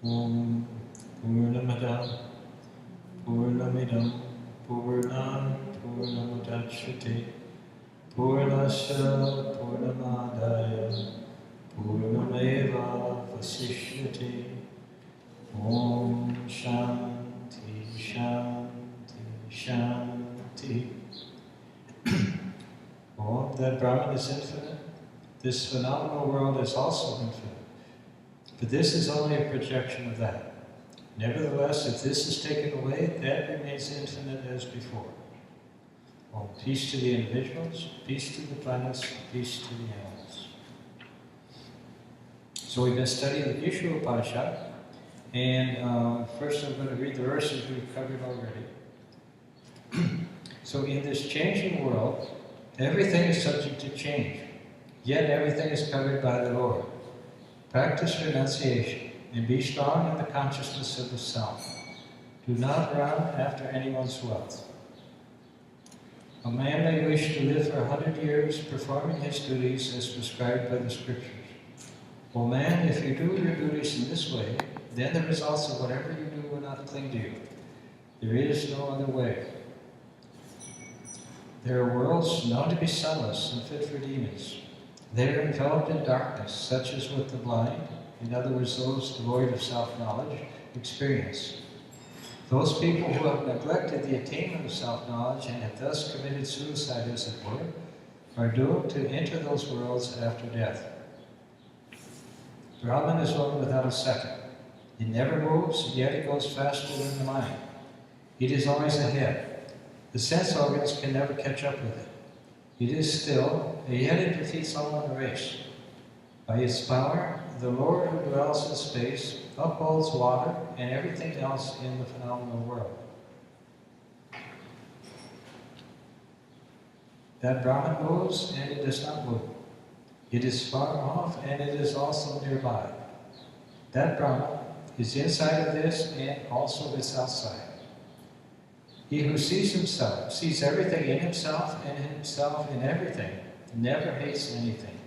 Om Purnamada Purnamidam Purnam Purnamudachyate Purnasya Purnamadaya Purnameva Vasishyate. Om Shanti Shanti Shanti. Om, that Brahman is infinite. This phenomenal world is also infinite. But this is only a projection of that. Nevertheless, if this is taken away, that remains infinite as before. Om, peace to the individuals, peace to the planets, peace to the animals. So we've been studying the Isha Upanishad, and first I'm going to read the verses we've covered already. So in this changing world, everything is subject to change, yet everything is covered by the Lord. Practice renunciation and be strong in the consciousness of the self. Do not run after anyone's wealth. A man may wish to live for 100 years performing his duties as prescribed by the scriptures. O man, if you do your duties in this way, then the results of whatever you do will not cling to you. There is no other way. There are worlds known to be sunless and fit for demons. They are enveloped in darkness, such as what the blind, in other words those devoid of self-knowledge, experience. Those people who have neglected the attainment of self-knowledge and have thus committed suicide, as it were, are doomed to enter those worlds after death. Brahman is one without a second. It never moves, yet it goes faster than the mind. It is always ahead. The sense organs can never catch up with it. It is still, yet it defeats all in the race. By its power, the Lord who dwells in space upholds water and everything else in the phenomenal world. That Brahman moves and it does not move. It is far off and it is also nearby. That Brahman is inside of this and also is outside. He who sees himself, sees everything in himself and himself in everything, never hates anything.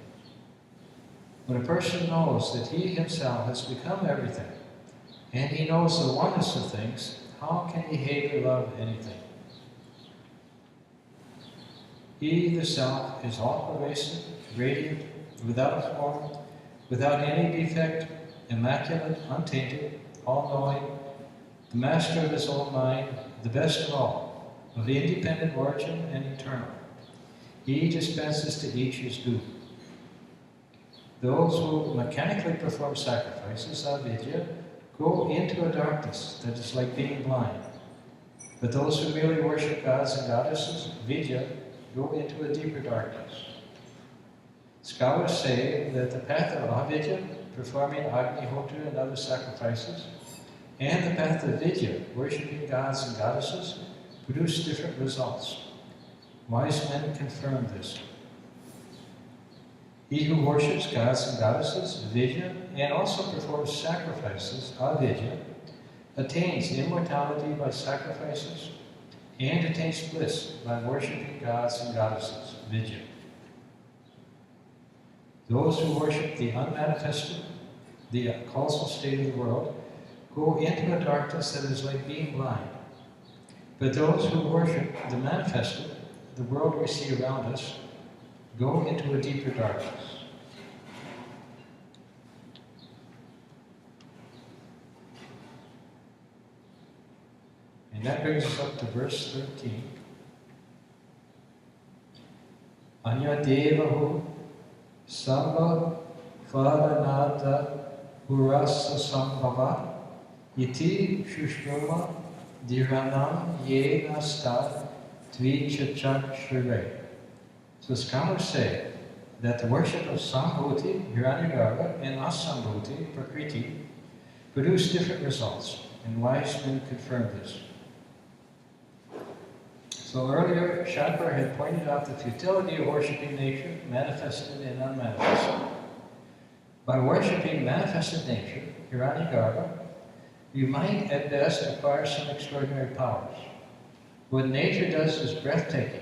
When a person knows that he himself has become everything, and he knows the oneness of things, how can he hate or love anything? He, the self, is all-pervasive, radiant, without a form, without any defect, immaculate, untainted, all-knowing, the master of his own mind, the best of all, of independent origin and eternal. He dispenses to each his due. Those who mechanically perform sacrifices, avidya, go into a darkness that is like being blind. But those who merely worship gods and goddesses, vidya, go into a deeper darkness. Scholars say that the path of avidya, performing agnihotra and other sacrifices, and the path of vidya, worshipping gods and goddesses, produce different results. Wise men confirm this. He who worships gods and goddesses, vidya, and also performs sacrifices, avidya, attains immortality by sacrifices, and attains bliss by worshipping gods and goddesses, vidya. Those who worship the unmanifested, the causal state of the world, go into a darkness that is like being blind. But those who worship the manifested, the world we see around us, go into a deeper darkness. And that brings us up to verse 13. Anya devahu sambha phalanada urasa sambhava iti shushmama dhiranam yena stad dvichachak shrive. So scholars say that the worship of Sambhuti, Hiranyagarbha, and Asambhuti, Prakriti, produce different results, and wise men confirm this. So earlier, Shankara had pointed out the futility of worshipping nature, manifested and unmanifested. By worshipping manifested nature, Hiranyagarbha, you might at best acquire some extraordinary powers. What nature does is breathtaking.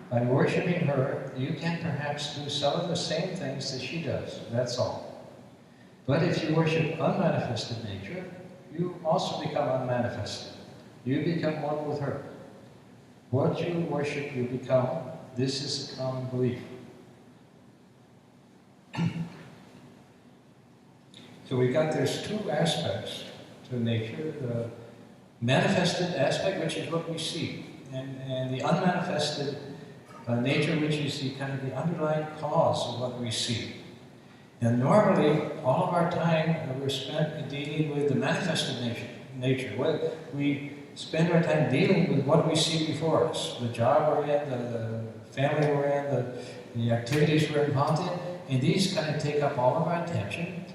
By worshipping her, you can perhaps do some of the same things that she does, that's all. But if you worship unmanifested nature, you also become unmanifested. You become one with her. What you worship, you become. This is a common belief. So there's two aspects to nature. The manifested aspect, which is what we see, and the unmanifested nature, which is the kind of the underlying cause of what we see. And normally, all of our time we're spent dealing with the manifested nature. We spend our time dealing with what we see before us, the job we're in, the family we're in, the activities we're involved in, and these kind of take up all of our attention.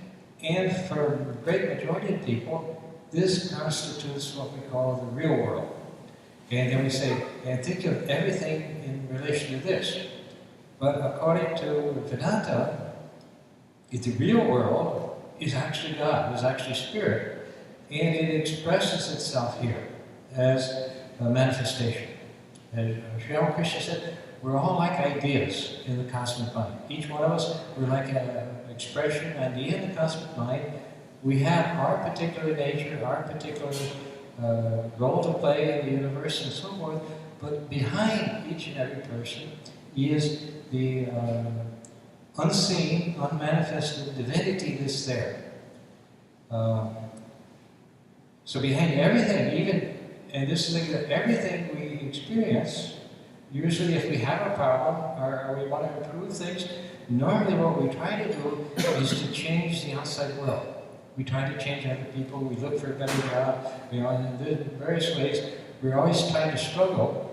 And for the great majority of people, this constitutes what we call the real world. And then we say, and think of everything in relation to this. But according to Vedanta, the real world is actually God, is actually Spirit, and it expresses itself here as a manifestation. As Sri Krishna said, we're all like ideas in the cosmic mind. Each one of us, we're like an expression, an idea in the cosmic mind. We have our particular nature, our particular role to play in the universe and so forth, but behind each and every person is the unseen, unmanifested divinity that's there. So behind everything, even, and this is that everything we experience, usually if we have a problem or we want to improve things, normally what we try to do is to change the outside world. We try to change other people, we look for a better job, in various ways. We're always trying to struggle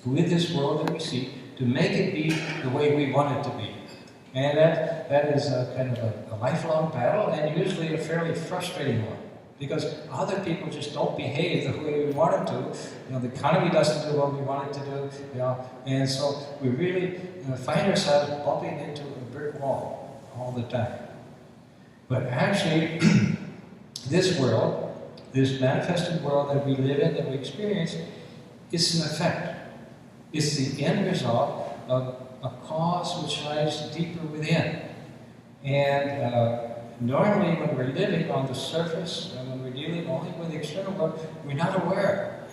with this world that we see to make it be the way we want it to be. And that is a kind of a lifelong battle, and usually a fairly frustrating one, because other people just don't behave the way we want them to. The economy doesn't do what we want it to do. And so we really find ourselves bumping into a brick wall all the time. But actually, this world, this manifested world that we live in, that we experience, is an effect. It's the end result of a cause which lies deeper within. And normally when we're living on the surface, and when we're dealing only with the external world, we're not aware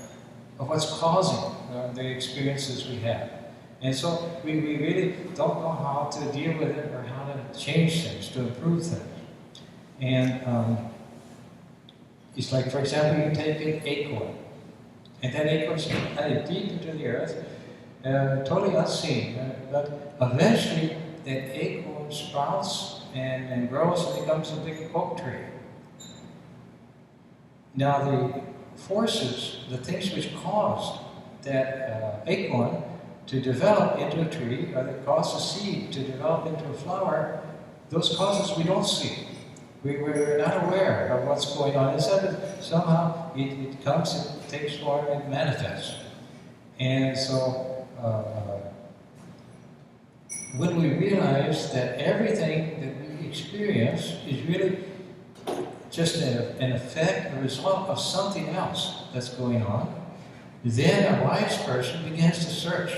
of what's causing the experiences we have. And so we really don't know how to deal with it or how to change things, to improve things. And it's like, for example, you take an acorn, and that acorn's kind of deep into the earth, totally unseen, but eventually that acorn sprouts and grows and becomes a big oak tree. Now the forces, the things which caused that acorn to develop into a tree, or that caused a seed to develop into a flower, those causes we don't see. We're not aware of what's going on. Instead, somehow it comes, it takes form, and manifests. And so when we realize that everything that we experience is really just an effect, a result of something else that's going on, then a wise person begins to search.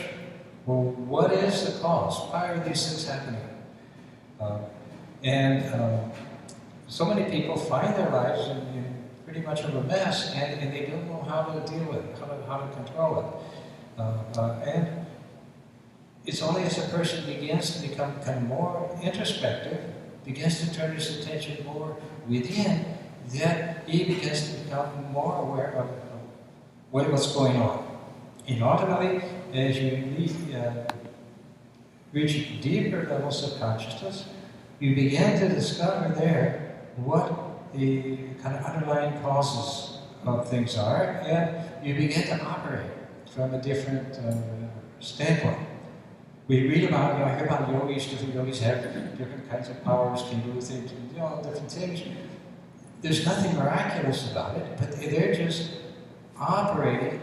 Well, what is the cause? Why are these things happening? So many people find their lives in pretty much of a mess, and they don't know how to deal with it, how to control it. And it's only as a person begins to become kind of more introspective, begins to turn his attention more within, that he begins to become more aware of what's going on. And ultimately, as you reach deeper levels of consciousness, you begin to discover there what the kind of underlying causes of things are, and you begin to operate from a different standpoint. We read about, hear about yogis, different yogis have different kinds of powers, can do things, different things. There's nothing miraculous about it, but they're just operating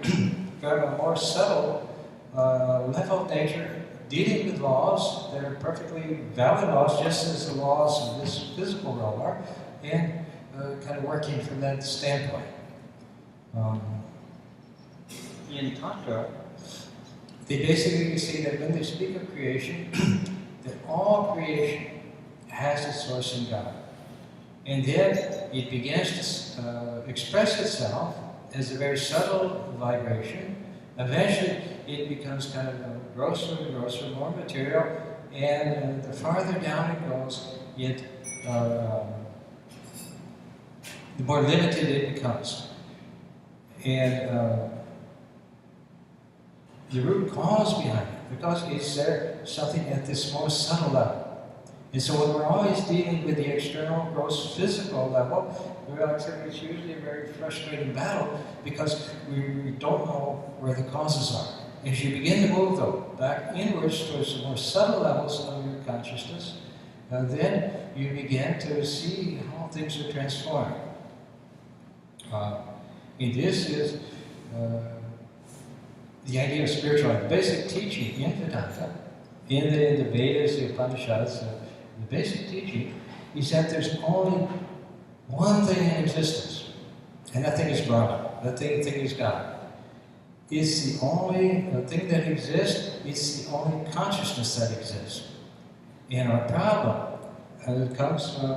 from a more subtle level of nature, dealing with laws that are perfectly valid laws, just as the laws of this physical realm are, and kind of working from that standpoint. In Tantra, they basically say that when they speak of creation, that all creation has its source in God. and then it begins to express itself as a very subtle vibration. Eventually, it becomes kind of grosser and grosser, more material, and the farther down it goes, the more limited it becomes. And the root cause behind it, because is there something at this more subtle level? And so when we're always dealing with the external, gross, physical level, it's usually a very frustrating battle because we don't know where the causes are. As you begin to move, though, back inwards towards the more subtle levels of your consciousness, then you begin to see how things are transformed. And this is the idea of spirituality. The basic teaching in Vedanta, in the Vedas, the Upanishads, the basic teaching is that there's only one thing in existence, and that thing is Brahman, that thing is God. It's the only thing that exists, it's the only consciousness that exists. And our problem comes from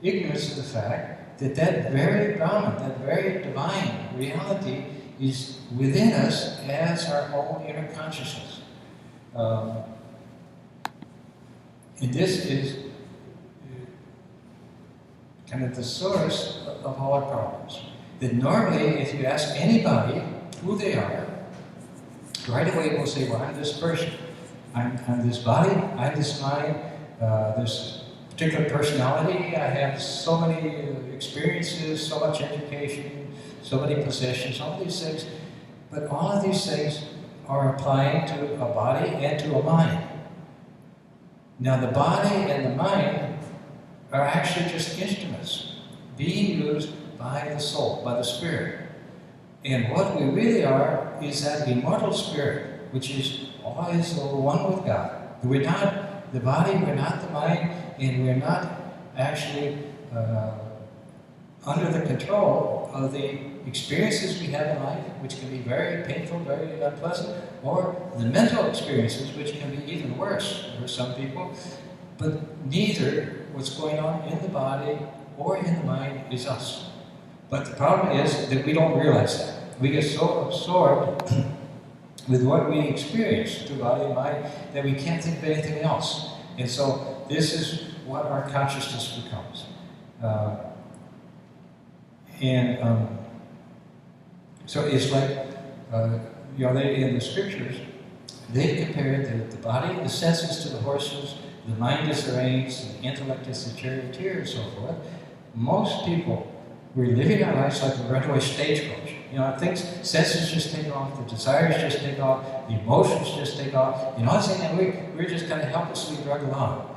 ignorance of the fact that that very Brahman, that very divine reality is within us as our own inner consciousness. And this is kind of the source of all our problems. That normally, if you ask anybody who they are, right away we'll say, well, I'm this person. I'm this body, I'm this mind, this particular personality, I have so many experiences, so much education, so many possessions, all these things. But all of these things are applying to a body and to a mind. Now the body and the mind are actually just instruments being used by the soul, by the spirit. And what we really are is that immortal spirit, which is always one with God. We're not the body, we're not the mind, and we're not actually under the control of the experiences we have in life, which can be very painful, very unpleasant, or the mental experiences, which can be even worse for some people. But neither what's going on in the body or in the mind is us. But the problem is that we don't realize that. We get so absorbed with what we experience through body and mind that we can't think of anything else. And so this is what our consciousness becomes. So it's like, in the scriptures, they compared the body, the senses to the horses, the mind is the reins, the intellect is the charioteer, and so forth. Most people, we're living our lives like a runaway stagecoach. Senses just take off, the desires just take off, the emotions just take off. And we're just kind of helplessly dragged along.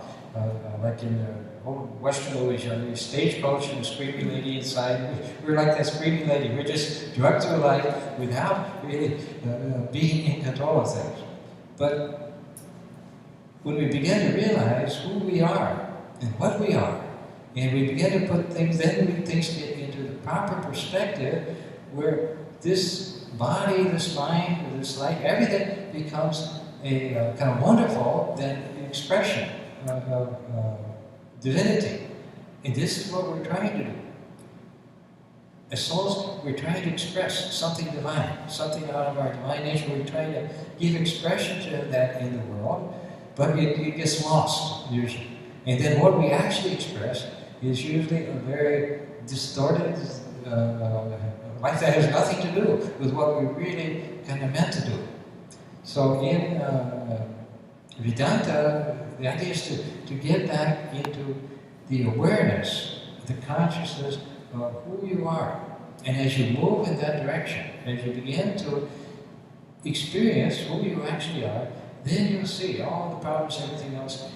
Like in the old Western movies, the stagecoach and the screaming lady inside. We're like that screaming lady. We're just drugged through life without really being in control of things. But when we begin to realize who we are and what we are, and we begin to put things, then things get into the proper perspective where this body, this mind, this life, everything becomes a kind of wonderful expression of divinity. And this is what we're trying to do. As souls, we're trying to express something divine, something out of our divine nature. We're trying to give expression to that in the world, but it gets lost, usually. And then what we actually express is usually a very distorted life that has nothing to do with what we really kind of meant to do. So in Vedanta, the idea is to get back into the awareness, the consciousness of who you are. And as you move in that direction, as you begin to experience who you actually are, then you'll see all the problems, everything else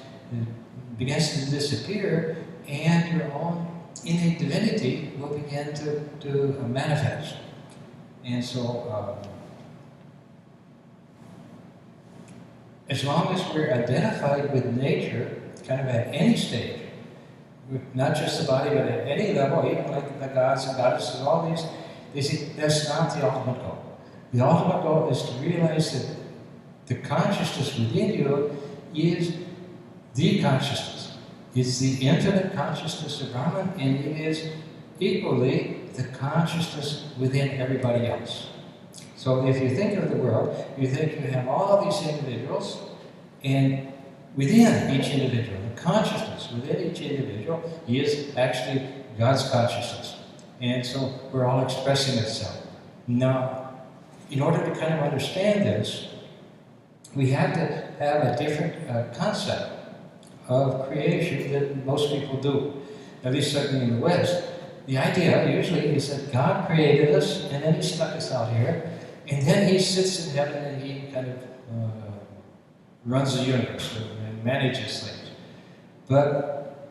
begins to disappear, and your own innate divinity will begin to manifest. And so, as long as we're identified with nature, kind of at any stage, not just the body, but at any level, even like the gods and goddesses, all these, they say that's not the ultimate goal. The ultimate goal is to realize that the consciousness within you is the consciousness. It's the infinite consciousness of Brahman, and it is equally the consciousness within everybody else. So if you think of the world, you think you have all these individuals, and within each individual, the consciousness within each individual is actually God's consciousness. And so we're all expressing itself. Now, in order to kind of understand this, we have to have a different concept of creation than most people do, at least certainly in the West. The idea usually is that God created us, and then He stuck us out here, and then He sits in heaven and He kind of runs the universe and manages things. But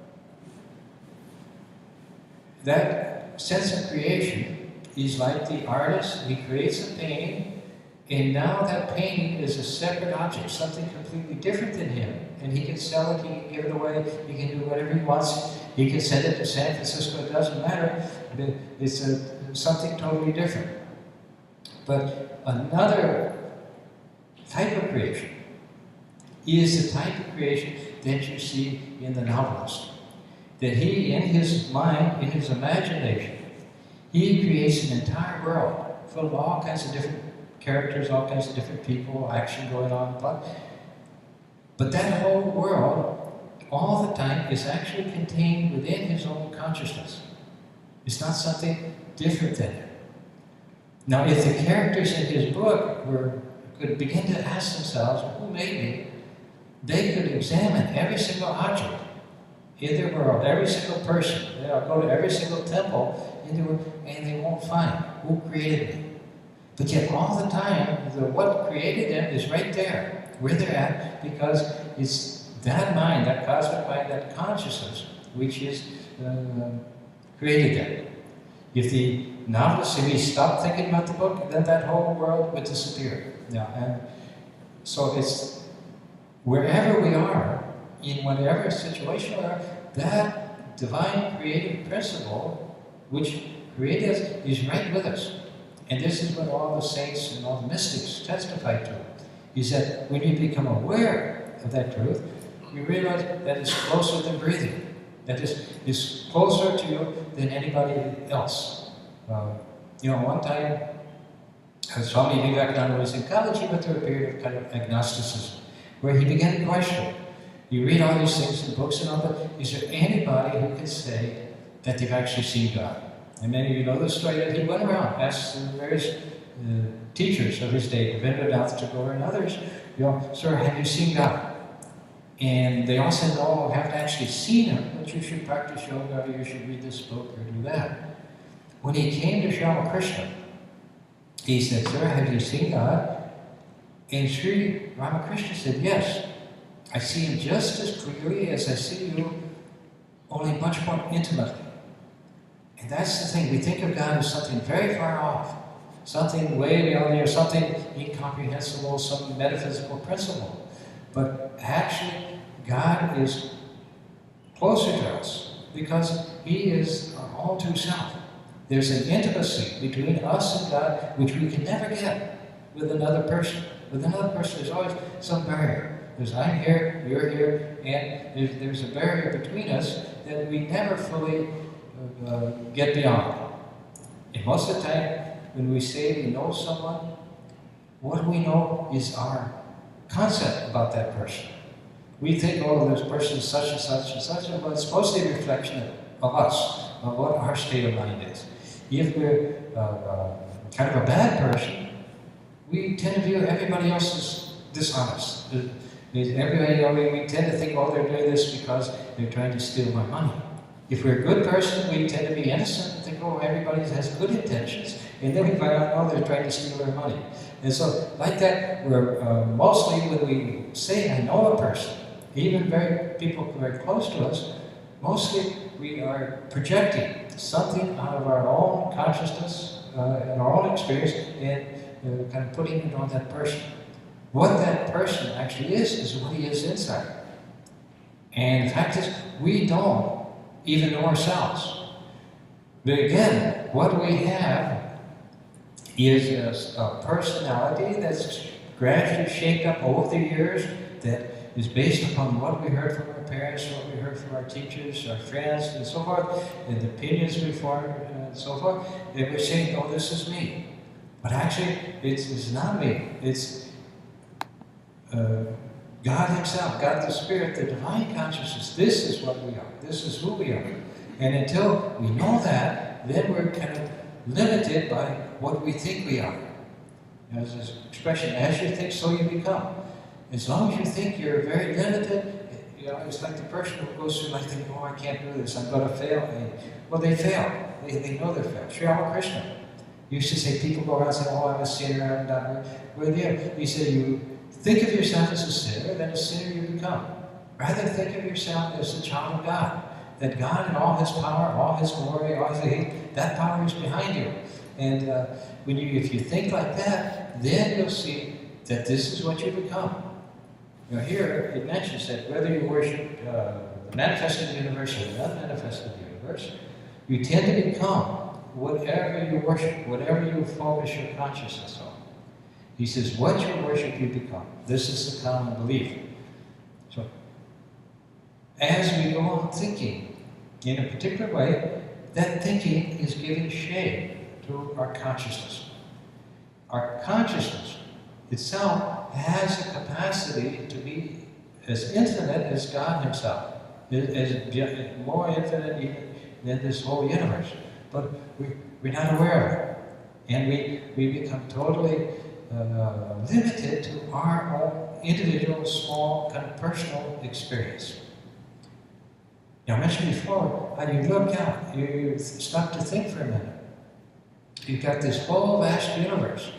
that sense of creation is like the artist. He creates a painting, and now that painting is a separate object, something completely different than him. And he can sell it, he can give it away, he can do whatever he wants. He can send it to San Francisco, it doesn't matter. It's something totally different. But another type of creation is the type of creation that you see in the novelist. That he, in his mind, in his imagination, he creates an entire world full of all kinds of different characters, all kinds of different people, action going on. But that whole world, all the time, is actually contained within his own consciousness. It's not something different than it. Now, if the characters in his book could begin to ask themselves, well, who made me? They could examine every single object in their world, every single person. They'll go to every single temple, and they won't find who created me. But yet all the time, what created them is right there, where they're at, because it's that mind, that cosmic mind, that consciousness, which is created them. If the novelist, if he stopped thinking about the book, then that whole world would disappear. And so it's wherever we are, in whatever situation we are, that divine creative principle, which created us, is right with us. And this is what all the saints and all the mystics testify to. Is that when you become aware of that truth, you realize that it's closer than breathing. That is closer to you than anybody else. One time, Swami Vivekananda was in college, he went through a period of kind of agnosticism, where he began to question. You read all these things in books and all, but is there anybody who can say that they've actually seen God? And many of you know the story that he went around, asked the various teachers of his day, Vedanta and others, sir, have you seen God? And they all said, no, I haven't actually seen him, but you should practice yoga, or you should read this book, or do that. When he came to Ramakrishna, he said, sir, have you seen God? And Sri Ramakrishna said, yes, I see him just as clearly as I see you, only much more intimately. And that's the thing, we think of God as something very far off, something way beyond there, something incomprehensible, some metaphysical principle. But actually, God is closer to us because He is our all true self. There's an intimacy between us and God which we can never get with another person. With another person, there's always some barrier. There's I'm here, you're here, and there's a barrier between us that we never fully get beyond. And most of the time, when we say we know someone, what we know is our concept about that person. We think, oh, this person is such and such and such, but it's mostly a reflection of us, of what our state of mind is. If we're kind of a bad person, we tend to view everybody else as dishonest. Everybody, we tend to think, oh, they're doing this because they're trying to steal my money. If we're a good person, we tend to be innocent and think, oh, everybody has good intentions. And then we find out, oh, they're trying to steal our money. And so, like that, we're mostly when we say, I know a person, even people very close to us, mostly we are projecting something out of our own consciousness and our own experience and kind of putting it on that person. What that person actually is what he is inside. And the fact is, we don't even know ourselves. But again, what we have is a personality that's gradually shaped up over the years, that is based upon what we heard from our parents, what we heard from our teachers, our friends, and so forth, and the opinions we formed, and so forth, and we're saying, oh, this is me. But actually, it's not me. It's God Himself, God the Spirit, the divine consciousness. This is what we are. This is who we are. And until we know that, then we're kind of limited by what we think we are. There's this expression, as you think, so you become. As long as you think you're very limited, it's like the person who goes through life thinking, oh, I can't do this, I'm going to fail. Well, they fail. They know they're failed. Sri Ramakrishna used to say, people go around saying, oh, I'm a sinner, I'm not right. Well, yeah, he said, you think of yourself as a sinner, then a sinner you become. Rather think of yourself as a child of God. That God in all His power, all His glory, all His hate, that power is behind you. And if you think like that, then you'll see that this is what you become. Here it mentions that whether you worship the manifested universe or the unmanifested universe, you tend to become whatever you worship, whatever you focus your consciousness on. He says, what you worship, you become. This is the common belief. So, as we go on thinking in a particular way, that thinking is giving shape to our consciousness. Our consciousness itself has a capacity to be as infinite as God Himself, as more infinite even than this whole universe. But we're not aware of it. And we become totally limited to our own individual, small, kind of personal experience. I mentioned before, how you look out, you stop to think for a minute. You've got this whole vast universe,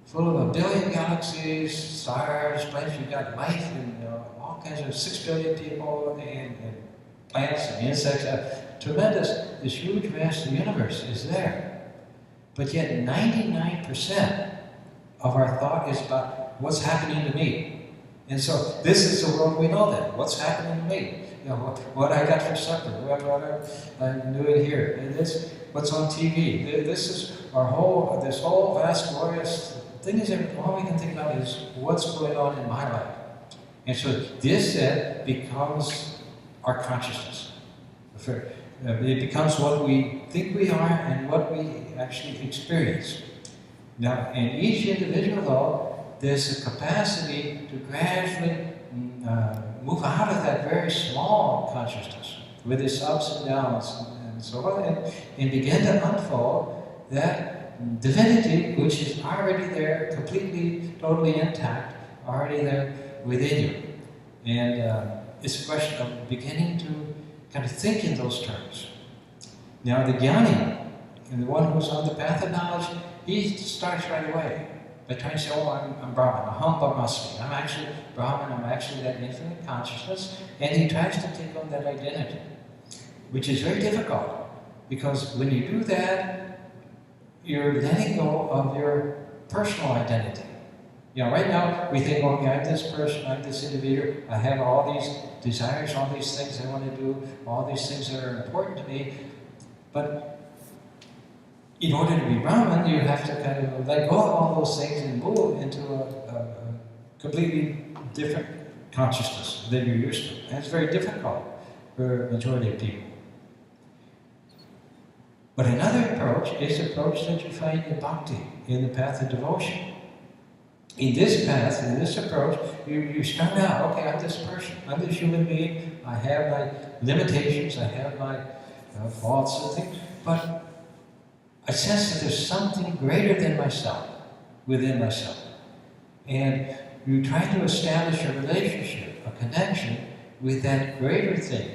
full of 1 billion galaxies, stars, planets. You've got life and all kinds of 6 billion people and plants and insects. Tremendous, this huge vast universe is there. But yet 99% of our thought is about what's happening to me. And so this is the world we know then. What's happening to me? What I got for supper, what I'm doing here, and this, what's on TV. This is this whole vast, glorious thing. Is all we can think about is what's going on in my life. And so this then becomes our consciousness. It becomes what we think we are and what we actually experience. Now, in each individual, though, there's a capacity to gradually move out of that very small consciousness with its ups and downs and so on, and begin to unfold that divinity which is already there, completely, totally intact, already there within you. And it's a question of beginning to kind of think in those terms. Now the jnani, and the one who's on the path of knowledge, he starts right away by trying to say, oh, I'm Brahman, aham brahmasmi. I'm actually Brahman, I'm actually that infinite consciousness. And he tries to take on that identity, which is very difficult, because when you do that, you're letting go of your personal identity. Right now we think, okay, I'm this person, I'm this individual, I have all these desires, all these things I want to do, all these things that are important to me. But in order to be Brahman, you have to kind of let go of all those things and move into a completely different consciousness than you're used to. And it's very difficult for the majority of people. But another approach is the approach that you find in bhakti, in the path of devotion. In this path, in this approach, you start out, okay, I'm this person, I'm this human being, I have my limitations, I have my faults and things, but I sense that there's something greater than myself, within myself. And you try to establish a relationship, a connection with that greater thing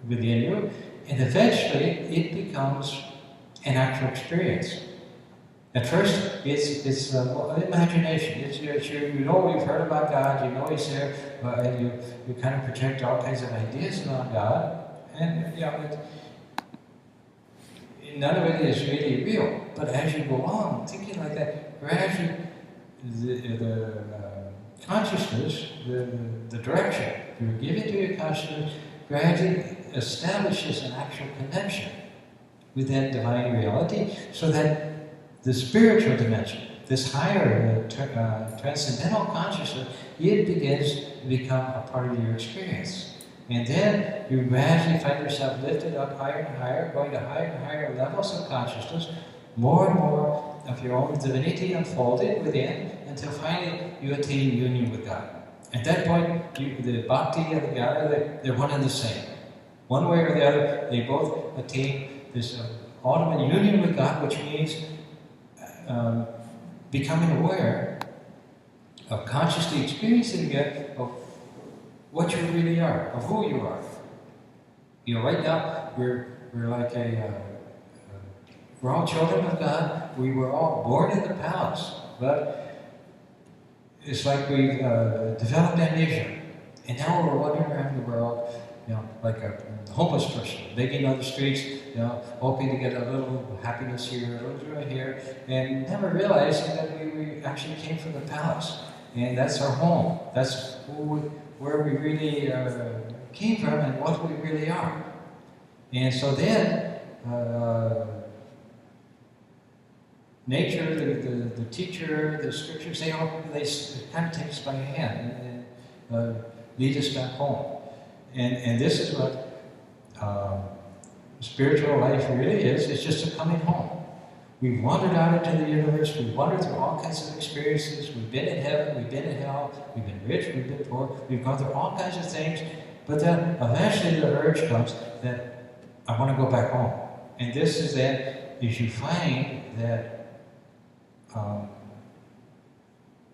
within you, and eventually it becomes an actual experience. At first, it's imagination. You know you've heard about God, you know He's there, and you kind of project all kinds of ideas about God, and none of it is really real. But as you go on thinking like that, gradually the consciousness, the direction you're giving to your consciousness, gradually establishes an actual connection with that divine reality, so that the spiritual dimension, this higher transcendental consciousness, it begins to become a part of your experience. And then you gradually find yourself lifted up higher and higher, going to higher and higher levels of consciousness, more and more of your own divinity unfolded within, until finally you attain union with God. At that point, the bhakti and the jnana, they're one and the same. One way or the other, they both attain this ultimate union with God, which means becoming aware of consciously experiencing it, of what you really are, of who you are. You know, right now, we're like we're all children of God. We were all born in the palace, but it's like we've developed amnesia. And now we're wandering around the world, you know, like a homeless person, begging on the streets, you know, hoping to get a little happiness here, a little joy here, and never realizing that we actually came from the palace. And that's our home. That's where we really came from and what we really are. And so then, nature, the teacher, the scriptures, they kind of take us by the hand and lead us back home. And this is what spiritual life really is. It's just a coming home. We've wandered out into the universe. We've wandered through all kinds of experiences. We've been in heaven. We've been in hell. We've been rich. We've been poor. We've gone through all kinds of things. But then eventually the urge comes that I want to go back home. And this is that if you find that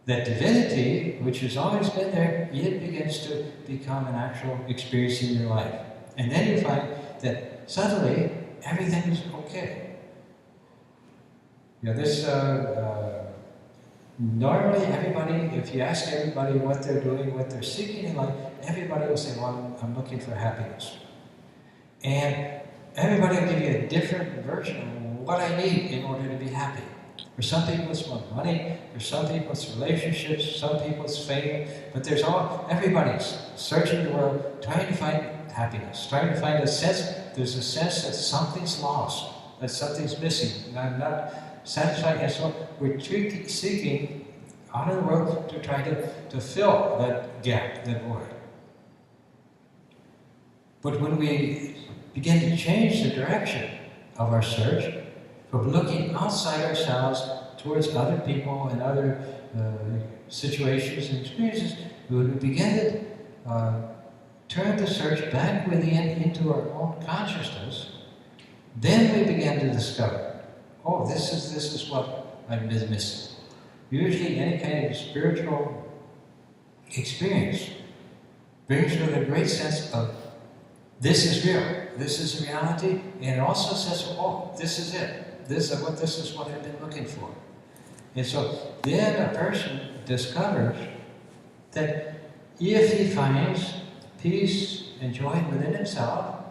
that divinity, which has always been there, it begins to become an actual experience in your life. And then you find that suddenly everything is okay. You know, this, normally everybody, if you ask everybody what they're doing, what they're seeking in life, everybody will say, well, I'm looking for happiness. And everybody will give you a different version of what I need in order to be happy. For some people it's more money, for some people it's relationships, some people it's fame, but everybody's searching the world, trying to find happiness, trying to find a sense, there's a sense that something's lost, that something's missing, and I'm not satisfied, and so we're seeking out of the world to try to fill that gap, that void. But when we begin to change the direction of our search, from looking outside ourselves towards other people and other situations and experiences, we would begin to turn the search back within into our own consciousness. Then we begin to discover, oh, this is what I've been missing. Usually any kind of spiritual experience brings with a great sense of this is real, this is reality, and it also says, oh, this is it. This is what I've been looking for. And so then a person discovers that if he finds peace and joy within himself,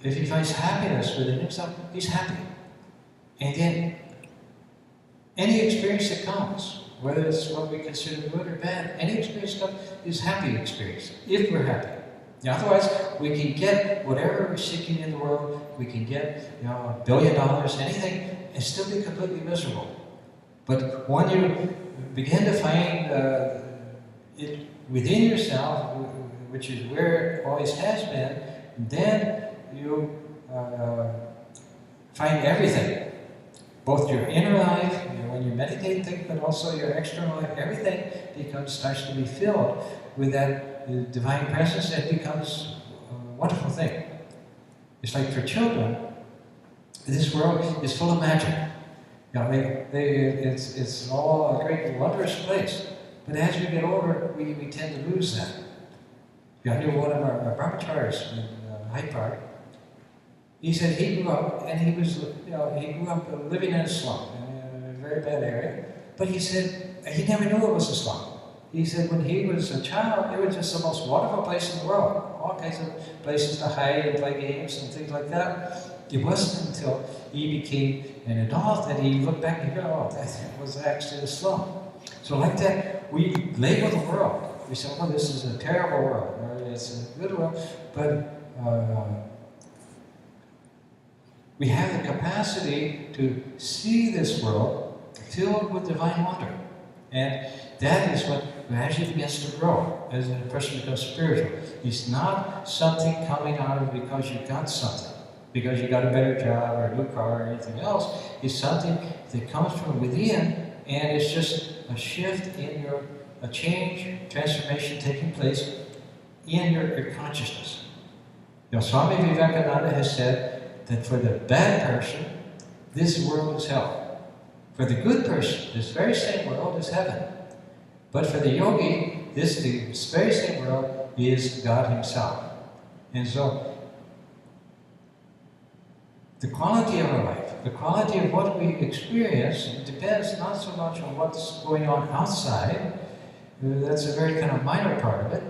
if he finds happiness within himself, he's happy. And then any experience that comes, whether it's what we consider good or bad, any experience that comes is happy experience, if we're happy. Now, otherwise, we can get whatever we're seeking in the world, we can get, $1 billion, anything, and still be completely miserable. But when you begin to find it within yourself, which is where it always has been, then you find everything. Both your inner life, when you meditate things, but also your external life, everything starts to be filled with that divine presence, that becomes a wonderful thing. It's like for children, this world is full of magic. It's all a great, wondrous place. But as we get older, we tend to lose that. I knew one of our brahmacharis in Hyde Park. He said he grew up, and he grew up living in a slum, in a very bad area. But he said he never knew it was a slum. He said when he was a child, it was just the most wonderful place in the world. All kinds of places to hide and play games and things like that. It wasn't until he became an adult that he looked back and he go, oh, that was actually a slum. So like that, we label the world. We say, oh, this is a terrible world, or it's a good world. But we have the capacity to see this world filled with divine water. And that is what gradually begins to grow as a person becomes spiritual. It's not something coming out of because you got something, because you got a better job or a new car or anything else. It's something that comes from within, and it's just a shift in a change, transformation taking place in your consciousness. Swami Vivekananda has said that for the bad person, this world is hell. For the good person, this very same world is heaven. But for the yogi, this very same world is God Himself. And so, the quality of our life, the quality of what we experience, depends not so much on what's going on outside, that's a very kind of minor part of it,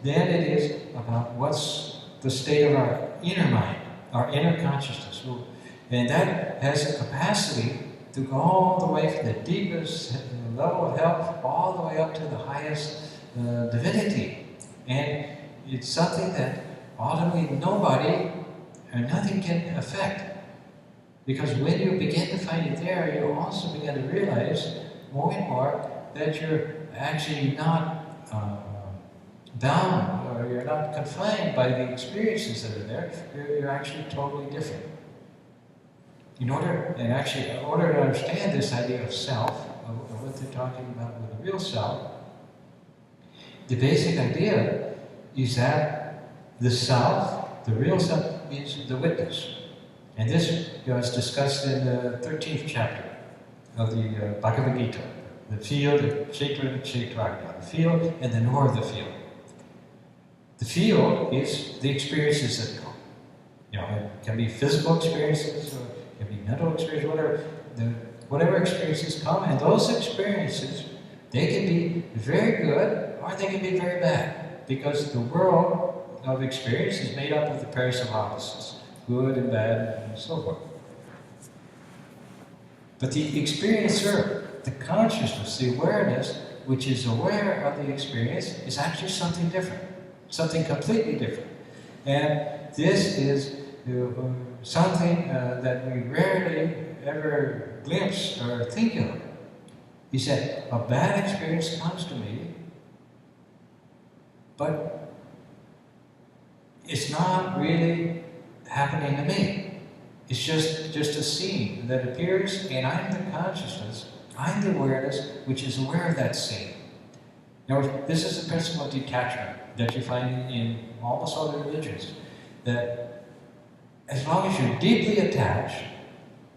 than it is about what's the state of our inner mind, our inner consciousness. And that has a capacity to go all the way from the deepest level of hell all the way up to the highest divinity. And it's something that ultimately nobody or nothing can affect. Because when you begin to find it there, you also begin to realize more and more that you're actually not bound, or you're not confined by the experiences that are there. You're actually totally different. In order to understand this idea of self, of what they're talking about with the real self, the basic idea is that the self, the real self, is the witness. And this is discussed in the 13th chapter of the Bhagavad Gita. The field, the Kshetra and Kshetragya, the field and the knower of the field. The field is the experiences that come. It can be physical experiences, or it can be mental experiences, whatever experiences come, and those experiences, they can be very good or they can be very bad, because the world of experience is made up of the pairs of opposites, good and bad, and so forth. But the experiencer, the consciousness, the awareness, which is aware of the experience, is actually something different, something completely different. And this is something that we rarely ever glimpse or think of. He said, a bad experience comes to me, but it's not really happening to me. It's just a scene that appears, and I'm the consciousness, I'm the awareness which is aware of that scene. Now, this is the principle of detachment that you find in almost all the religions, that as long as you're deeply attached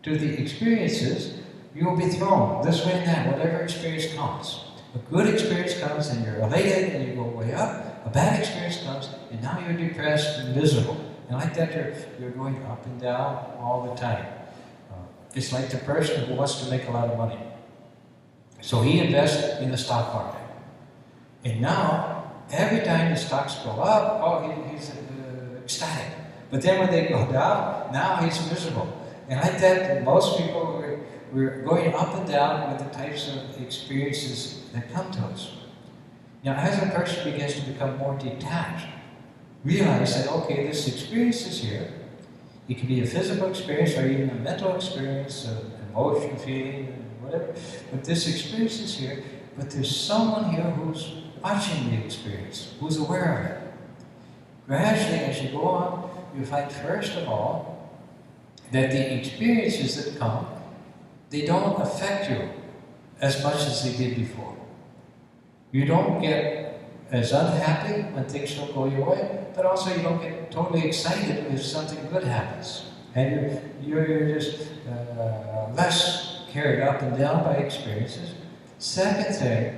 to the experiences, you will be thrown this way and that, whatever experience comes. A good experience comes and you're elated and you go way up. A bad experience comes and now you're depressed and miserable. And like that, you're going up and down all the time. It's like the person who wants to make a lot of money. So he invests in the stock market. And now, every time the stocks go up, he's ecstatic. But then when they go down, now he's miserable. And like that, most people, we're going up and down with the types of experiences that come to us. Now, as a person begins to become more detached, realize that, okay, this experience is here. It can be a physical experience or even a mental experience, an emotion, feeling, whatever. But this experience is here, but there's someone here who's watching the experience, who's aware of it. Gradually, as you go on, you find, first of all, that the experiences that come, they don't affect you as much as they did before. You don't get as unhappy when things don't go your way, but also you don't get totally excited if something good happens. And you're just less carried up and down by experiences. Second thing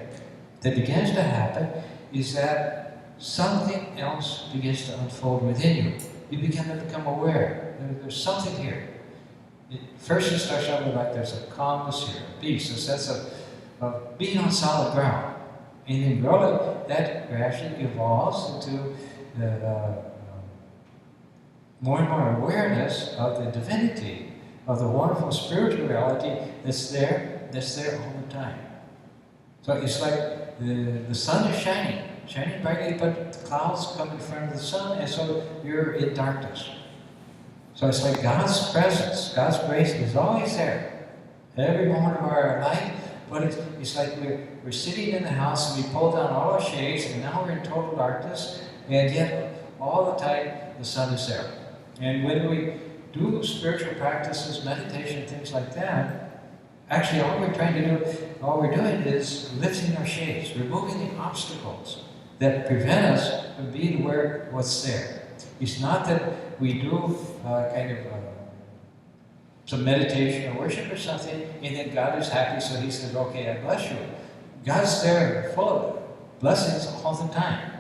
that begins to happen is that something else begins to unfold within you. You begin to become aware. There's something here. First it starts out with like there's a calmness here, a peace, a sense of being on solid ground. And then that gradually evolves into more and more awareness of the divinity, of the wonderful spiritual reality that's there all the time. So it's like the sun is shining brightly, but the clouds come in front of the sun, and so you're in darkness. So it's like God's presence, God's grace is always there. every moment of our life, but it's like we're sitting in the house and we pull down all our shades and now we're in total darkness, and yet all the time the sun is there. And when we do spiritual practices, meditation, things like that, actually all we're doing is lifting our shades, removing the obstacles that prevent us from being aware of what's there. It's not that we do some meditation or worship or something, and then God is happy, so He says, okay, I bless you. God's there full of blessings all the time.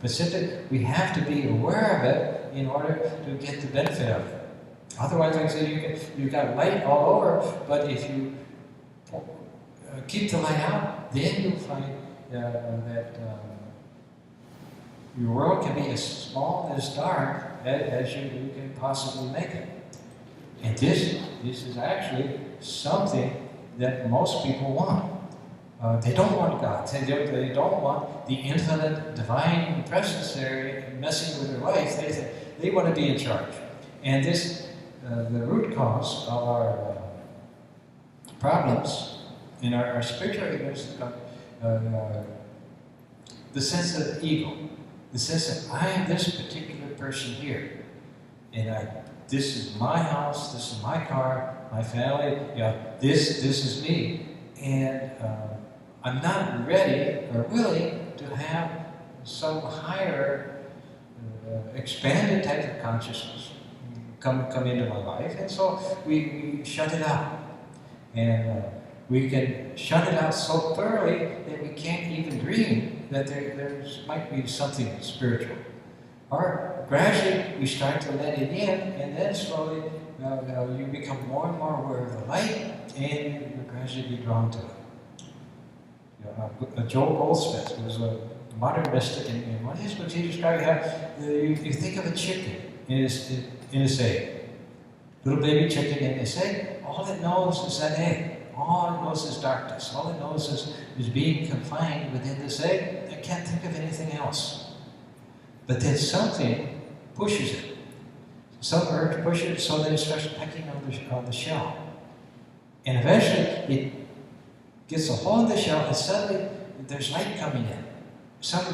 But simply, we have to be aware of it in order to get the benefit of it. Otherwise, like I say, you've got light all over, but if you keep the light out, then you'll find that your world can be as small, as dark as you can possibly make it. And this is actually something that most people want. They don't want God. They don't want the infinite divine presence there messing with their life. They want to be in charge. And this, the root cause of our problems in our spiritual ignorance, the sense of ego, the sense that I am this particular person here, and this is my house, this is my car, my family, this is me, and I'm not ready or willing to have some higher, expanded type of consciousness come into my life, and so we shut it out. And we can shut it out so thoroughly that we can't even dream that there might be something spiritual. Or gradually we start to let it in, and then slowly you become more and more aware of the light, and you gradually be drawn to it. Joel Goldsmith, who was a modern mystic, and one of his books he described how you think of a chicken in its egg. Little baby chicken in its egg, all it knows is that egg. All it knows is darkness. All it knows is being confined within this egg. It can't think of anything else. But then something pushes it. Some urge pushes it so that it starts pecking on the shell. And eventually it gets a hold of the shell, and suddenly there's light coming in. Some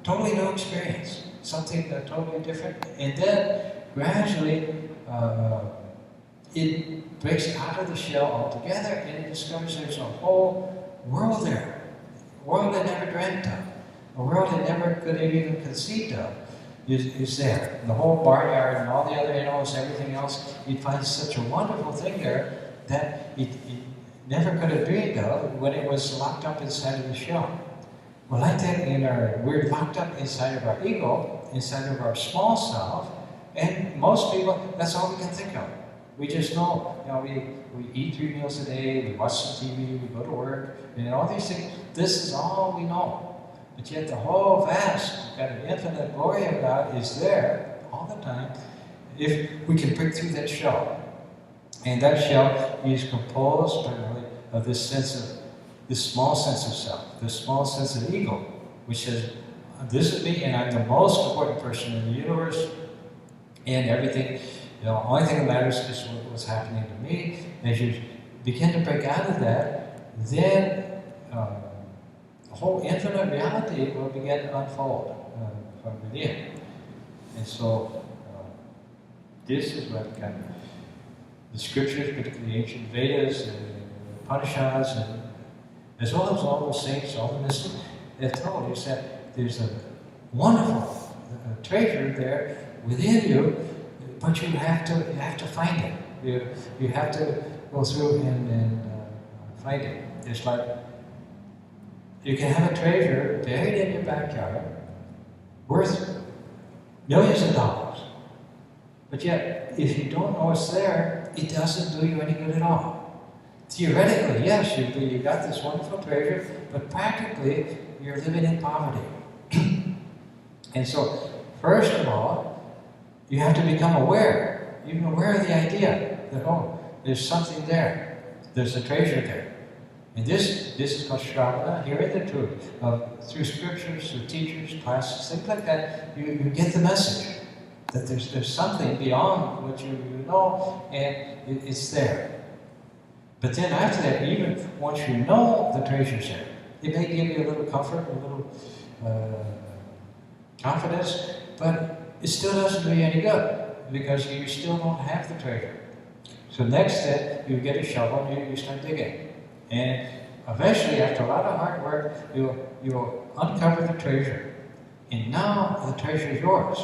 totally new experience. Something totally different. And then gradually it breaks out of the shell altogether, and it discovers there's a whole world there. A world it never dreamt of. A world it never could have even conceived of is there. The whole barnyard and all the other animals, everything else, it finds such a wonderful thing there that it never could have dreamed of when it was locked up inside of the shell. Well, like that, we're locked up inside of our ego, inside of our small self, and most people, that's all we can think of. We just know, we eat 3 meals a day, we watch some TV, we go to work, and all these things. This is all we know. But yet the whole vast, kind of infinite glory of God is there all the time if we can break through that shell. And that shell is composed primarily of this small sense of self, this small sense of ego, which says, this is me and I'm the most important person in the universe, and everything, the only thing that matters is what's happening to me. As you begin to break out of that, then the whole infinite reality will begin to unfold from within. And so this is what kind of the scriptures, particularly the ancient Vedas and Upanishads, and as well as all the saints, all the mystics, have told us that there's a wonderful treasure there within you, but you have to find it. You have to go through and find it. It's like you can have a treasure buried in your backyard worth millions of dollars, but yet if you don't know it's there, it doesn't do you any good at all. Theoretically, yes, you got this wonderful treasure, but practically you're living in poverty. And so, first of all, you have to become aware, even aware of the idea that, oh, there's something there. There's a treasure there. And this is called Shravana, hearing the truth. Through scriptures, through teachers, classes, things like that, you get the message that there's something beyond what you know, and it's there. But then after that, even once you know the treasure's there, it may give you a little comfort, a little confidence, but it still doesn't do you any good because you still don't have the treasure. So next step, you get a shovel and you start digging. And eventually, after a lot of hard work, you'll uncover the treasure. And now the treasure is yours.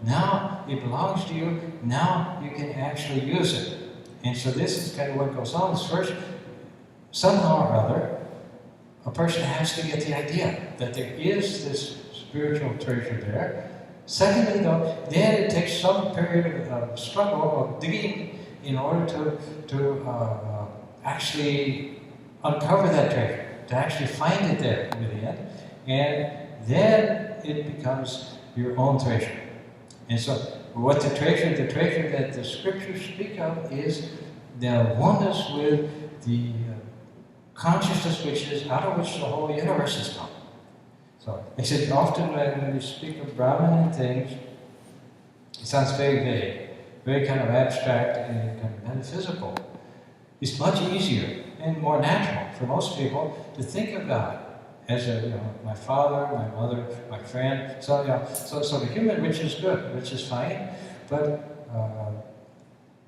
Now it belongs to you. Now you can actually use it. And so this is kind of what goes on. Is first, somehow or other, a person has to get the idea that there is this spiritual treasure there. Secondly, though, then it takes some period of struggle, of digging, in order to actually uncover that treasure, to actually find it there within. And then it becomes your own treasure. And so, what the treasure that the scriptures speak of is the oneness with the consciousness which is out of which the whole universe has come. So, I said often when we speak of Brahman and things, it sounds very vague, very kind of abstract and kind of metaphysical. It's much easier and more natural for most people to think of God as my father, my mother, my friend. So the human, which is good, which is fine, but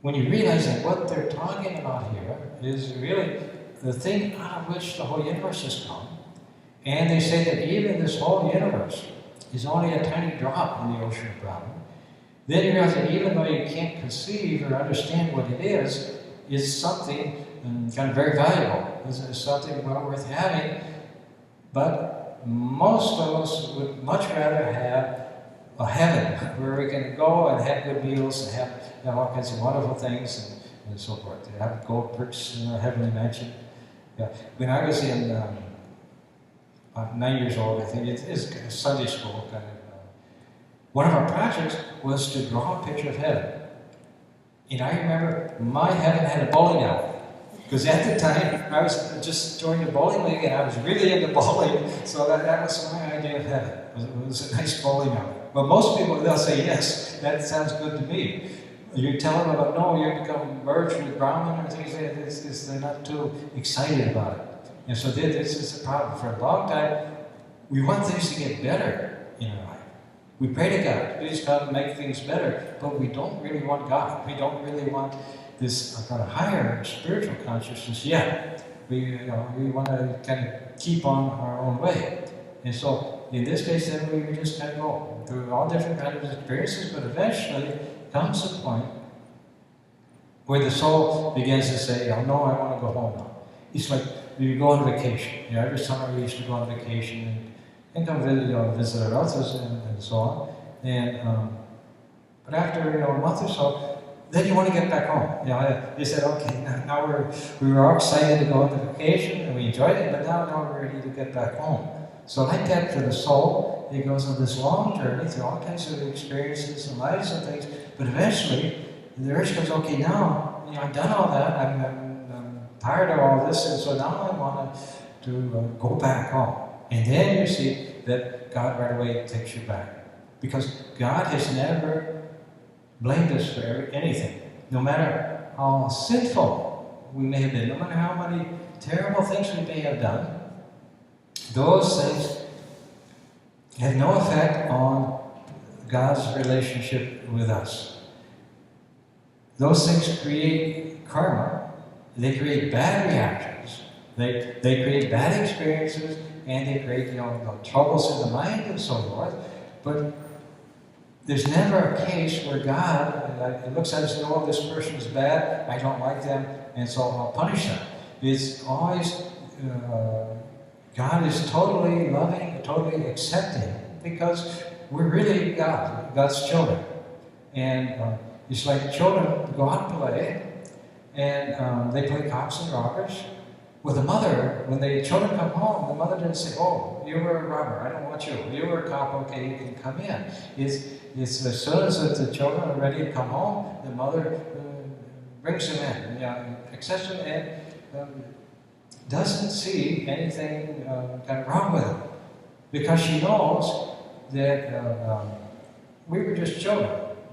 when you realize that what they're talking about here is really the thing out of which the whole universe has come, and they say that even this whole universe is only a tiny drop in the ocean of Brahman, then you realize that even though you can't conceive or understand what it is something kind of very valuable, is something well worth having. But most of us would much rather have a heaven where we can go and have good meals and have all kinds of wonderful things and so forth. To have gold bricks in our heavenly mansion. Yeah. When I was in 9 years old, I think it is Sunday school kind of. One of our projects was to draw a picture of heaven. And I remember my heaven had a bowling alley. Because at the time, I was just joined the bowling league and I was really into bowling, so that was my idea of heaven. It was a nice bowling alley. But most people, they'll say, yes, that sounds good to me. You tell them about, no, you become merged with Brahman or things like this, they're not too excited about it. And so this is the problem. For a long time, we want things to get better in our life. We pray to God, please God make things better, but we don't really want God. We don't really want this kind of higher spiritual consciousness yet. We want to kind of keep on our own way. And so, in this case, then we just kind of go through all different kinds of experiences, but eventually comes a point where the soul begins to say, oh no, I want to go home now. It's like you go on vacation. Every summer we used to go on vacation and come visit our relatives and so on. And but after a month or so, then you want to get back home. They said, okay, now we were all excited to go on the vacation and we enjoyed it, but now we're ready to get back home. So like that for the soul, it goes on this long journey through all kinds of experiences and lives and things, but eventually the urge comes, okay, now I've done all that, I'm tired of all this, and so now I want to go back home. And then you see that God right away takes you back. Because God has never blamed us for anything. No matter how sinful we may have been, no matter how many terrible things we may have done, those things have no effect on God's relationship with us. Those things create karma, they create bad reactions, they create bad experiences, and they create troubles in the mind and so forth. But there's never a case where God looks at us and says, oh, this person's bad, I don't like them, and so I'll punish them. It's always, God is totally loving, totally accepting, because we're really God's children. And it's like children go out and play, and they play cops and robbers. With the mother, when the children come home, the mother didn't say, oh, you were a robber, I don't want you. You were a cop, okay, you can come in. It's as soon as the children are ready to come home, the mother brings them in, accepts them, and doesn't see anything kind of wrong with them. Because she knows that we were just children.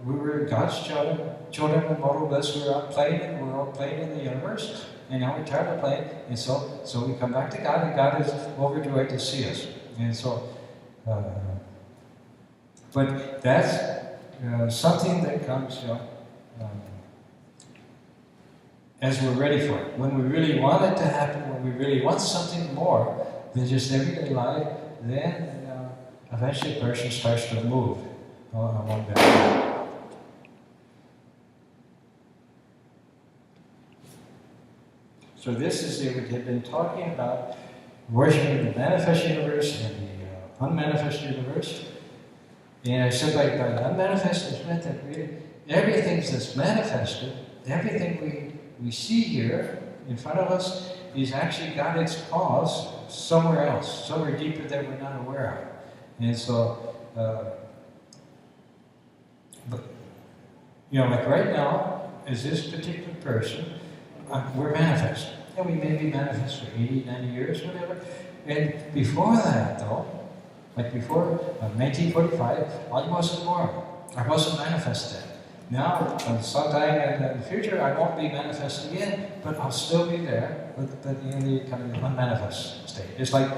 we were God's children in mortal bliss. We were out playing in the world, playing in the universe, and now we're tired of playing, and so we come back to God, and God is overjoyed to see us. And so, but that's something that comes, as we're ready for it. When we really want it to happen, when we really want something more than just everyday life, then eventually a person starts to move along that way. So this is, we have been talking about worshiping the manifest universe and the unmanifest universe. And I said by the unmanifest is meant that really everything that's manifested, everything we see here in front of us is actually got its cause somewhere else, somewhere deeper that we're not aware of. And so, but, like right now, as this particular person, we're manifest. And we may be manifest for 80, 90 years, whatever. And before that, though, like before 1945, I wasn't born. I wasn't manifested. Now, sometime in the future, I won't be manifest again, but I'll still be there, but in the kind of unmanifest state. It's like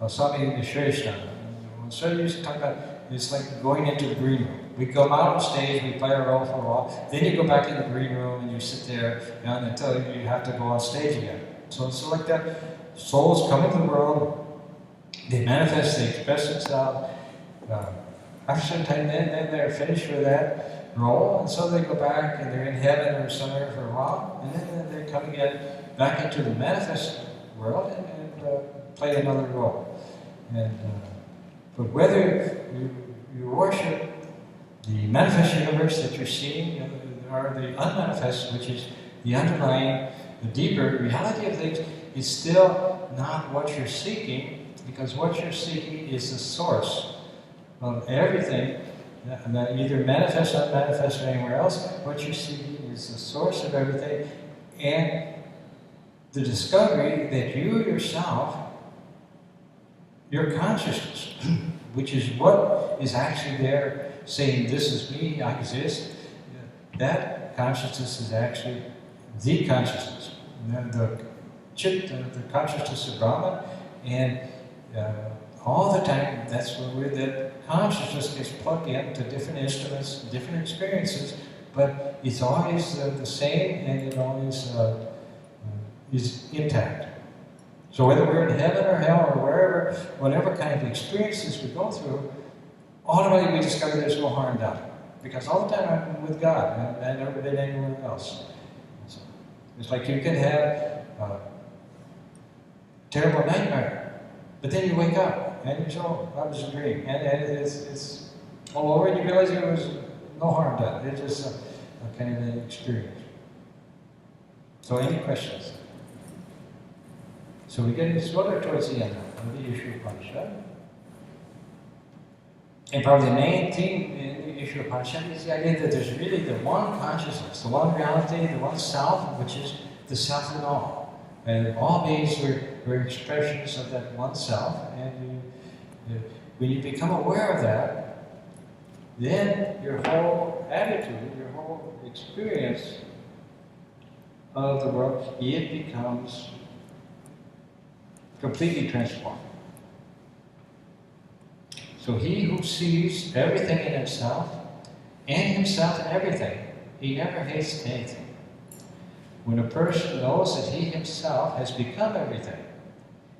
Swami Varadananda. So used to talk about, it's like going into the green room. We come out on stage, we play a role for a while, then you go back in the green room and you sit there until you have to go on stage again. So it's like that. Souls come into the world, they manifest, they express themselves. After some time, then they're finished with that role, and so they go back and they're in heaven or somewhere for a while, and then they come again back into the manifest world and play another role. And but whether you worship the manifest universe that you're seeing, or the unmanifest, which is the underlying, the deeper reality of things, is still not what you're seeking, because what you're seeking is the source of everything, that either manifest, unmanifest, or anywhere else. What you're seeking is the source of everything, and the discovery that you yourself, your consciousness, which is what is actually there saying, this is me, I exist, that consciousness is actually the consciousness, the consciousness of Brahman, and all the time, that's where that consciousness gets plugged into different instruments, different experiences, but it's always the same, and it always is intact. So whether we're in heaven or hell or wherever, whatever kind of experiences we go through, ultimately we discover there's no harm done. Because all the time I'm with God, and I never did anywhere else. So it's like you can have a terrible nightmare, but then you wake up, and you know, I was a dream, and it's all over, and you realize there was no harm done. It's just a kind of an experience. So any questions? So we get sort of towards the end of the Isha Upanishad. And probably the main theme in the Isha Upanishad is the idea that there's really the one consciousness, the one reality, the one self, which is the self in all. And all beings are expressions of that one self. And when you become aware of that, then your whole attitude, your whole experience of the world, it becomes completely transformed. So he who sees everything in himself, and himself in everything, he never hates anything. When a person knows that he himself has become everything,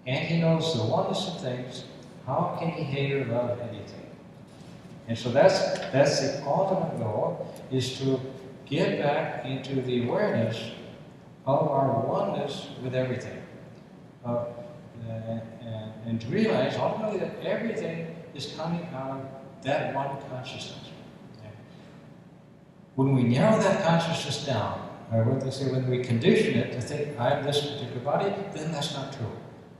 and he knows the oneness of things, how can he hate or love anything? And so that's the ultimate goal, is to get back into the awareness of our oneness with everything. And to realize ultimately that everything is coming out of that one consciousness. When we narrow that consciousness down, or what they say, when we condition it to think, I am this particular body, then that's not true.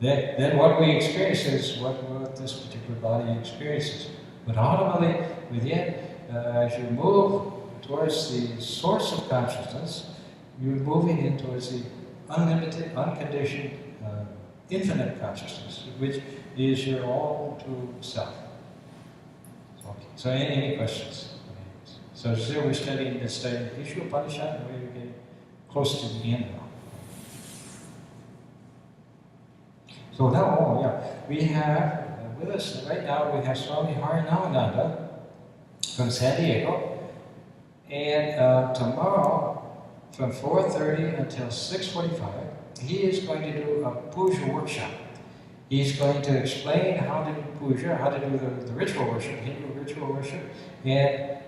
Then what we experience is what this particular body experiences. But ultimately, within, as you move towards the source of consciousness, you're moving in towards the unlimited, unconditioned, infinite consciousness, which is your own true self. Okay. So any questions? So still we're studying Isha Upanishad, and we're getting close to the end now. So now, we have with us right now, we have Swami Varadananda from San Diego. And tomorrow, from 4:30 until 6:45, he is going to do a puja workshop. He's going to explain how to do puja, how to do the ritual worship, Hindu ritual worship, and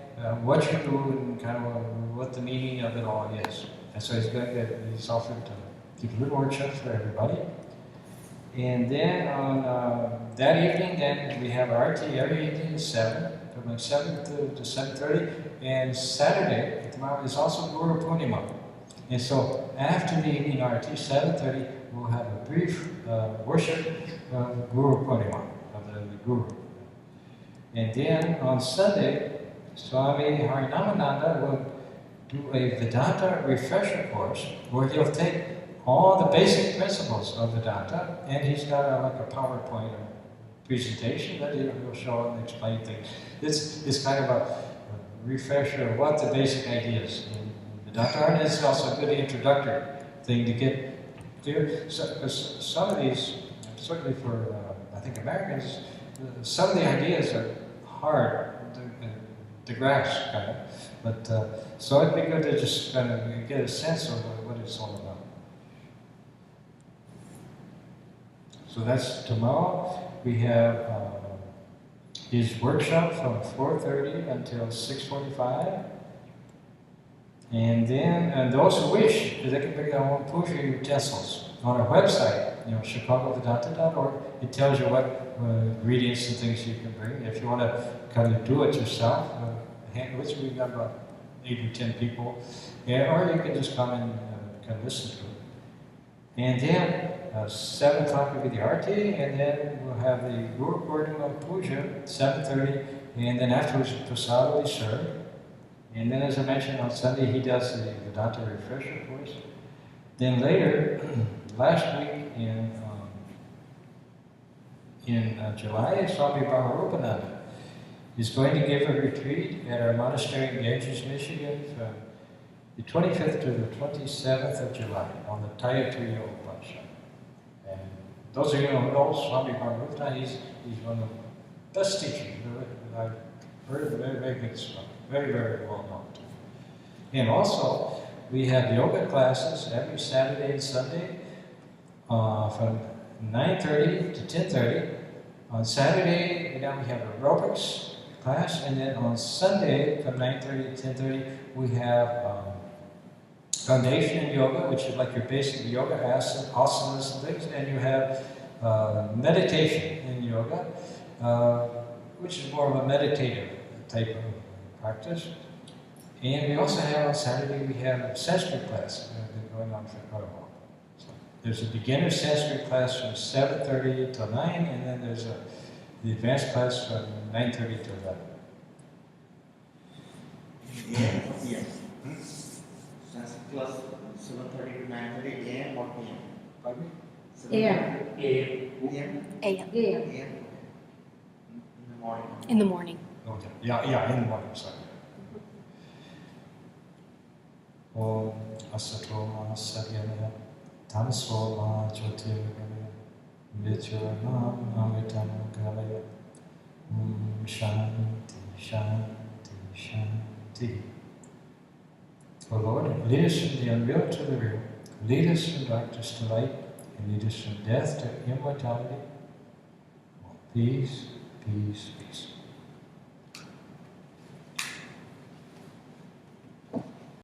what you do and kind of what the meaning of it all is. And so he's offered to give a little workshop for everybody. And then on that evening, then we have RT every evening at 7, from 7 to 7:30. And Saturday, tomorrow, is also Guru Purnima. And so after the evening RT, 7:30, we'll have a brief worship of Guru Purnima, of the Guru. And then on Sunday, Swami Varadananda will do a Vedanta refresher course where he'll take all the basic principles of Vedanta, and he's got like a PowerPoint presentation that he'll show and explain things. It's kind of a refresher of what the basic ideas in Vedanta are, and it's also a good introductory thing to get clear. So, some of these, certainly for I think Americans, some of the ideas are hard to grasp, kind of. But so it'd be good to just kind of get a sense of what it's all about. So that's tomorrow. We have his workshop from 4:30 until 6:45. And then those who wish, they can bring their own puja utensils. On our website, chicagovedanta.org, it tells you what ingredients and things you can bring. If you want to kind of do it yourself, which we've got about 8 or 10 people, or you can just come and kind of listen to it. And then 7 o'clock will be the arti, and then we'll have the Guru Purnima Puja, 7:30, and then afterwards prasad will be served. And then, as I mentioned, on Sunday he does the Vedanta refresher course. Then later, last week in July, Swami Varadananda is going to give a retreat at our monastery in Ganges, Michigan, from the 25th to the 27th of July on the Taittiriya Upanishad. And those of you who know Swami Varadananda, he's one of the best teachers I've heard of. Very, very good Swami. Very, very well known. And also, we have yoga classes every Saturday and Sunday from 9:30 to 10:30. On Saturday, now we have aerobics class, and then on Sunday from 9:30 to 10:30, we have foundation in yoga, which is like your basic yoga asanas and things, and you have meditation in yoga, which is more of a meditative type of practice. And we also have on Saturday, we have a Sanskrit class that has been going on for quite a while. So there's a beginner Sanskrit class from 7:30 till 9, and then there's the advanced class from 9:30 to 11. Yes. Sanskrit class 7:30 to 9:30 a.m. or p.m. Pardon me? A.m. A.M. In the morning. In the morning. Okay. Yeah, in the morning, sorry. Om asato ma sadyamaya tamaso ma jyotirgamaya vidyarnam amritam gamaya shanti shanti shanti. O Lord, lead us from the unreal to the real, lead us from darkness to light, and lead us from death to immortality. Peace, peace, peace.